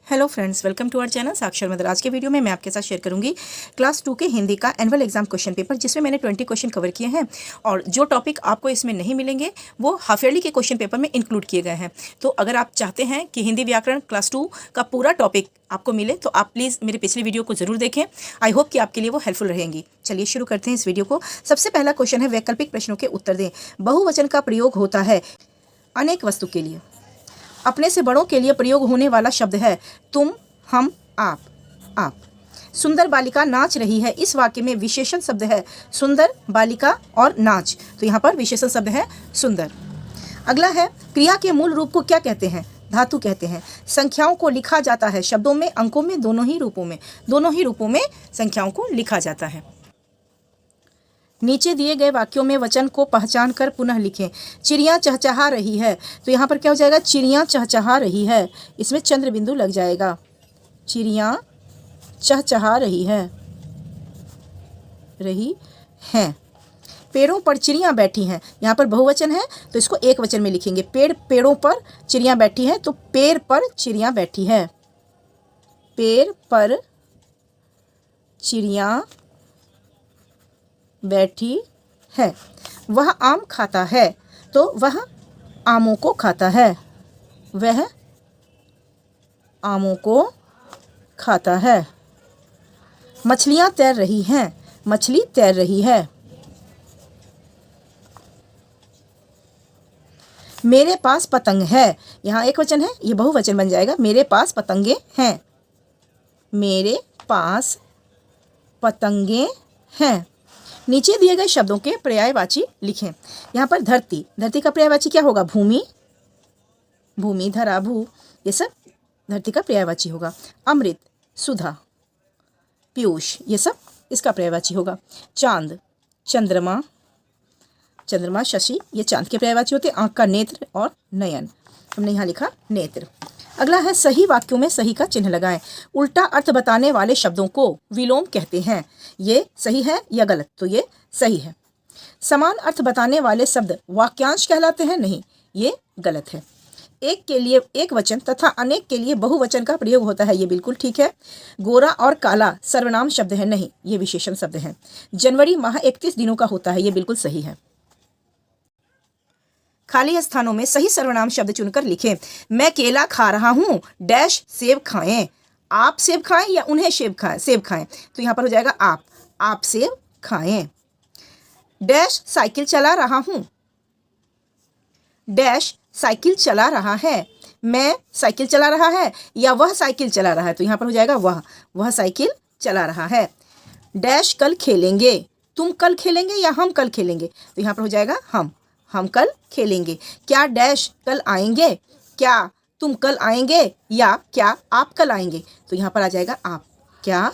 Hello friends, welcome to our channel Sakshar mother. आज के video में मैं आपके साथ शेयर करूंगी क्लास 2 के हिंदी का एनुअल एग्जाम क्वेश्चन पेपर, जिसमें मैंने 20 क्वेश्चन कवर किए हैं और जो टॉपिक आपको इसमें नहीं मिलेंगे वो हाफ ईयरली के क्वेश्चन पेपर में इंक्लूड किए गए हैं। तो अगर आप चाहते हैं कि हिंदी व्याकरण क्लास 2 का पूरा टॉपिक आपको मिले तो आप प्लीज़ मेरे पिछली वीडियो को ज़रूर देखें। आई होप कि आपके लिए वो हेल्पफुल रहेंगी। चलिए शुरू करते हैं इस वीडियो को। सबसे पहला क्वेश्चन है, वैकल्पिक प्रश्नों के उत्तर दें। बहुवचन का प्रयोग होता है अनेक वस्तु के लिए। अपने से बड़ों के लिए प्रयोग होने वाला शब्द है तुम, हम, आप। सुंदर बालिका नाच रही है। इस वाक्य में विशेषण शब्द है सुंदर, बालिका और नाच, तो यहाँ पर विशेषण शब्द है सुंदर। अगला है, क्रिया के मूल रूप को क्या कहते हैं? धातु कहते हैं। संख्याओं को लिखा जाता है शब्दों में, अंकों में, दोनों ही रूपों में संख्याओं को लिखा जाता है। नीचे दिए गए वाक्यों में वचन को पहचान कर पुनः लिखें। चिड़िया चहचहा रही है, तो यहाँ पर क्या हो जाएगा? चिड़िया चहचहा रही है, इसमें चंद्र बिंदु लग जाएगा। चिड़िया चहचहा रही हैं। पेड़ों पर चिड़ियाँ बैठी हैं, यहाँ पर बहुवचन है तो इसको एक वचन में लिखेंगे। पेड़ों पर चिड़ियाँ बैठी हैं, तो पेड़ पर चिड़ियाँ बैठी है। पेड़ पर चिड़ियाँ बैठी है। वह आम खाता है, तो वह आमों को खाता है। वह आमों को खाता है। मछलियाँ तैर रही हैं, मछली तैर रही है। मेरे पास पतंग है, यहाँ एक वचन है, ये बहुवचन बन जाएगा। मेरे पास पतंगे हैं। मेरे पास पतंगे हैं। नीचे दिए गए शब्दों के पर्यायवाची लिखें। यहाँ पर धरती का पर्यायवाची क्या होगा? भूमि, धरा, भू, ये सब धरती का पर्यायवाची होगा। अमृत, सुधा, पीयूष, ये सब इसका पर्यायवाची होगा। चांद, चंद्रमा, शशि, ये चांद के पर्यायवाची होते हैं। आँख का नेत्र और नयन, हमने यहाँ लिखा नेत्र। अगला है, सही वाक्यों में सही का चिन्ह लगाएं। उल्टा अर्थ बताने वाले शब्दों को विलोम कहते हैं। ये सही है या गलत? तो ये सही है। समान अर्थ बताने वाले शब्द वाक्यांश कहलाते हैं? नहीं, ये गलत है। एक के लिए एक वचन तथा अनेक के लिए बहुवचन का प्रयोग होता है, ये बिल्कुल ठीक है। गोरा और काला सर्वनाम शब्द है? नहीं, ये विशेषण शब्द है। जनवरी माह 31 दिनों का होता है, ये बिल्कुल सही है। खाली स्थानों में सही सर्वनाम शब्द चुनकर लिखें। मैं केला खा रहा हूँ, डैश सेब खाएं। आप सेब खाएं या उन्हें सेब खाएं, तो यहाँ पर हो जाएगा आप सेब खाएं। डैश साइकिल चला रहा हूँ, डैश साइकिल चला रहा है। मैं साइकिल चला रहा है या वह साइकिल चला रहा है, तो यहाँ पर हो जाएगा वह साइकिल चला रहा है। डैश कल खेलेंगे, तुम कल खेलेंगे या हम कल खेलेंगे, तो यहाँ पर हो जाएगा हम कल खेलेंगे। क्या डैश कल आएंगे? क्या तुम कल आएंगे या क्या आप कल आएंगे, तो यहाँ पर आ जाएगा आप। क्या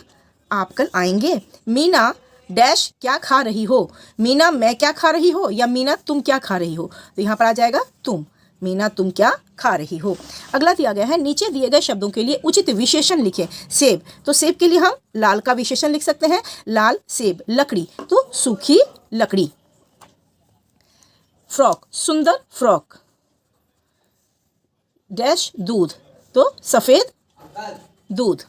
आप कल आएंगे? मीना डैश क्या खा रही हो? मीना मैं क्या खा रही हो या मीना तुम क्या खा रही हो, तो यहाँ पर आ जाएगा तुम। मीना तुम क्या खा रही हो। अगला दिया गया है, नीचे दिए गए शब्दों के लिए उचित विशेषण लिखें। सेब, तो सेब के लिए हम लाल का विशेषण लिख सकते हैं, लाल सेब। लकड़ी, तो सूखी लकड़ी। फ्रॉक, सुंदर फ्रॉक। डैश दूध, तो सफेद दूध।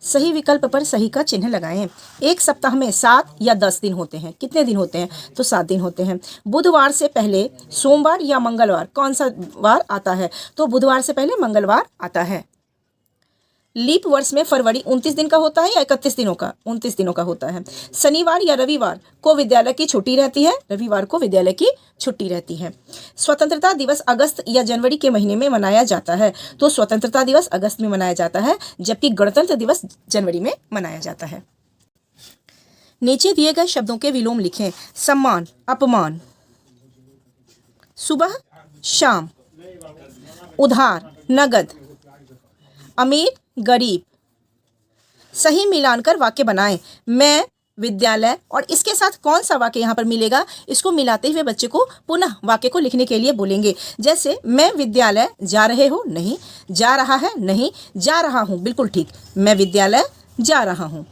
सही विकल्प पर सही का चिन्ह लगाएं। एक सप्ताह में 7 या 10 दिन होते हैं। कितने दिन होते हैं? तो 7 दिन होते हैं। बुधवार से पहले सोमवार या मंगलवार, कौन सा वार आता है? तो बुधवार से पहले मंगलवार आता है। लीप वर्ष में फरवरी 29 दिन का होता है या 31 दिनों का? 29 दिनों का होता है। शनिवार या रविवार को विद्यालय की छुट्टी रहती है? रविवार को विद्यालय की छुट्टी रहती है। स्वतंत्रता दिवस अगस्त या जनवरी के महीने में मनाया जाता है? तो स्वतंत्रता दिवस अगस्त में मनाया जाता है, जबकि गणतंत्र दिवस जनवरी में मनाया जाता है। नीचे दिए गए शब्दों के विलोम लिखें। सम्मान, अपमान। सुबह, शाम। उधार, नगद। अमीर, गरीब। सही मिलान कर वाक्य बनाएं। मैं, विद्यालय, और इसके साथ कौन सा वाक्य यहाँ पर मिलेगा, इसको मिलाते हुए बच्चे को पुनः वाक्य को लिखने के लिए बोलेंगे। जैसे मैं विद्यालय जा रहे हो? नहीं। जा रहा है? नहीं। जा रहा हूँ, बिल्कुल ठीक। मैं विद्यालय जा रहा हूँ,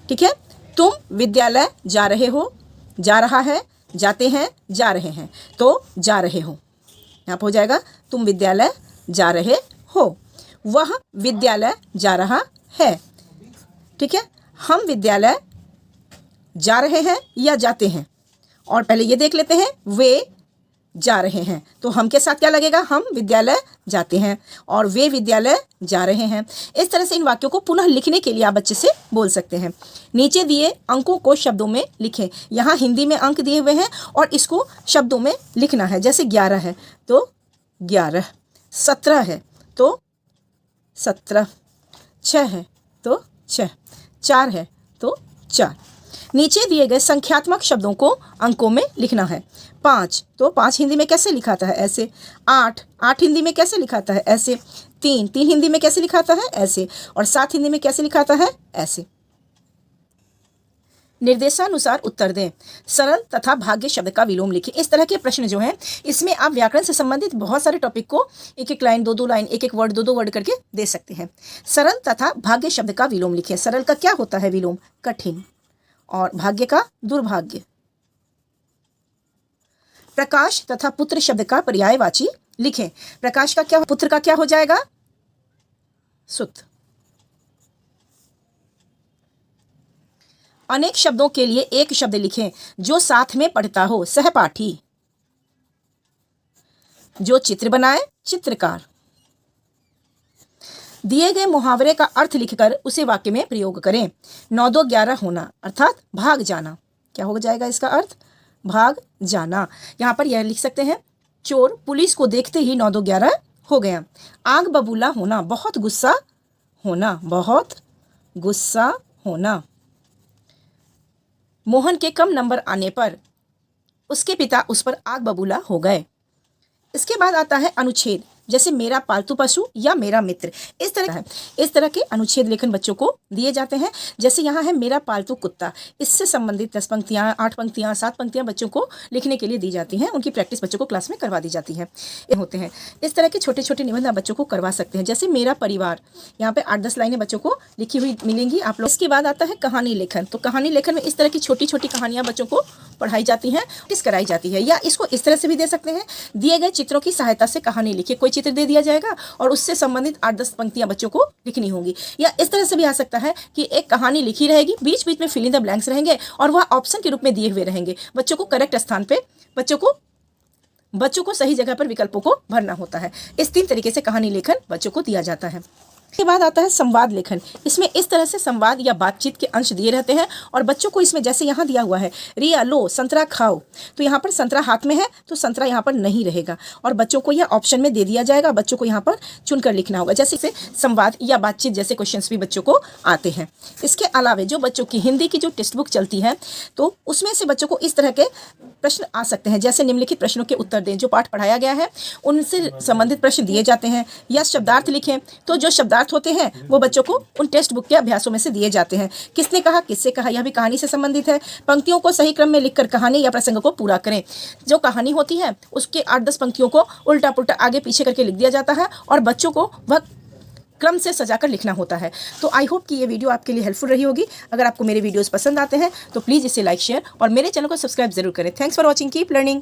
ठीक है। तुम विद्यालय जा रहे हो, जा रहा है, जाते हैं, जा रहे हैं, तो जा रहे हो। यहाँ पर हो जाएगा तुम विद्यालय जा रहे हो। वह विद्यालय जा रहा है। ठीक है, हम विद्यालय जा रहे हैं या जाते हैं। और पहले ये देख लेते हैं, वे जा रहे हैं, तो हम के साथ क्या लगेगा, हम विद्यालय जाते हैं और वे विद्यालय जा रहे हैं। इस तरह से इन वाक्यों को पुनः लिखने के लिए आप बच्चे से बोल सकते हैं। नीचे दिए अंकों को शब्दों में लिखें। यहाँ हिंदी में अंक दिए हुए हैं और इसको शब्दों में लिखना है। जैसे 11 है तो 11, 17 है तो 17, 6 है तो 6, 4 है तो 4। नीचे दिए गए संख्यात्मक शब्दों को अंकों में लिखना है। 5 तो 5 हिंदी में कैसे लिखाता है, ऐसे। 8 हिंदी में कैसे लिखाता है, ऐसे। 3 हिंदी में कैसे लिखाता है, ऐसे। और 7 हिंदी में कैसे लिखाता है, ऐसे। निर्देशानुसार उत्तर दें। सरल तथा भाग्य शब्द का विलोम लिखें। इस तरह के प्रश्न जो हैं इसमें आप व्याकरण से संबंधित बहुत सारे टॉपिक को एक एक लाइन, 2-2 लाइन, एक एक वर्ड, 2-2 वर्ड करके दे सकते हैं। सरल तथा भाग्य शब्द का विलोम लिखें। सरल का क्या होता है विलोम, कठिन, और भाग्य का दुर्भाग्य। प्रकाश तथा पुत्र शब्द का पर्यायवाची लिखें। प्रकाश का क्या, पुत्र का क्या हो जाएगा, सुत। अनेक शब्दों के लिए एक शब्द लिखें जो साथ में पढ़ता हो, सहपाठी। जो चित्र बनाए, चित्रकार। दिए गए मुहावरे का अर्थ लिखकर उसे वाक्य में प्रयोग करें। 9-2-11 होना अर्थात भाग जाना। क्या हो जाएगा इसका अर्थ, भाग जाना। यहाँ पर यह लिख सकते हैं, चोर पुलिस को देखते ही 9-2-11 हो गया। आग बबूला होना, बहुत गुस्सा होना, बहुत गुस्सा होना। मोहन के कम नंबर आने पर उसके पिता उस पर आग बबूला हो गए। इसके बाद आता है अनुच्छेद, जैसे मेरा पालतू पशु या मेरा मित्र। इस तरह के अनुच्छेद लेखन बच्चों को दिए जाते हैं। जैसे यहाँ है मेरा पालतू कुत्ता, इससे संबंधित 10 पंक्तियाँ, 8 पंक्तियाँ, 7 पंक्तियाँ बच्चों को लिखने के लिए दी जाती हैं। उनकी प्रैक्टिस बच्चों को क्लास में करवा दी जाती है। होते हैं इस तरह के छोटे छोटे निबंध आप बच्चों को करवा सकते हैं। जैसे मेरा परिवार, यहाँ पे 8-10 लाइनें बच्चों को लिखी हुई मिलेंगी आप लोग। इसके बाद आता है कहानी लेखन। तो कहानी लेखन में इस तरह की छोटी छोटी कहानियाँ बच्चों को पढ़ाई जाती हैं, प्रैक्टिस कराई जाती है। या इसको इस तरह से भी दे सकते हैं, दिए गए चित्रों की सहायता से कहानी लिखिए। कोई चित्र दे दिया जाएगा और उससे संबंधित 8-10 पंक्तियां बच्चों को लिखनी होंगी। या इस तरह से भी आ सकता है कि एक कहानी लिखी रहेगी, बीच बीच में फिल इन द ब्लैंक्स रहेंगे और वह ऑप्शन के रूप में दिए हुए रहेंगे। बच्चों को करेक्ट स्थान पे बच्चों को सही जगह पर विकल्पों को भरना होता है। इस 3 तरीके से कहानी लेखन बच्चों को दिया जाता है। इसके बाद आता है संवाद लेखन। इसमें इस तरह से संवाद या बातचीत के अंश दिए रहते हैं और बच्चों को इसमें जैसे यहाँ दिया हुआ है, रिया लो संतरा खाओ, तो यहाँ पर संतरा हाथ में है तो संतरा यहाँ पर नहीं रहेगा और बच्चों को यह ऑप्शन में दे दिया जाएगा। बच्चों को यहाँ पर चुनकर लिखना होगा। जैसे से संवाद या बातचीत जैसे क्वेश्चंस भी बच्चों को आते हैं। इसके अलावा जो बच्चों की हिंदी की जो टेक्स्ट बुक चलती है तो उसमें से बच्चों को इस तरह के प्रश्न आ सकते हैं। जैसे निम्नलिखित प्रश्नों के उत्तर दें। जो पाठ पढ़ाया गया है उनसे संबंधित प्रश्न दिए जाते हैं। या शब्दार्थ लिखें, तो जो शब्दार्थ होते हैं वो बच्चों को उन टेक्स्ट बुक के अभ्यासों में से दिए जाते हैं। किसने कहा, किससे कहा, यह भी कहानी से संबंधित है। पंक्तियों को सही क्रम में लिखकर कहानी या प्रसंग को पूरा करें। जो कहानी होती है उसके 8-10 पंक्तियों को उल्टा पुल्टा आगे पीछे करके लिख दिया जाता है और बच्चों को वह क्रम से सजाकर लिखना होता है। तो आई होप कि ये वीडियो आपके लिए हेल्पफुल रही होगी। अगर आपको मेरे वीडियोस पसंद आते हैं तो प्लीज़ इसे लाइक, शेयर और मेरे चैनल को सब्सक्राइब जरूर करें। Thanks for watching, keep learning.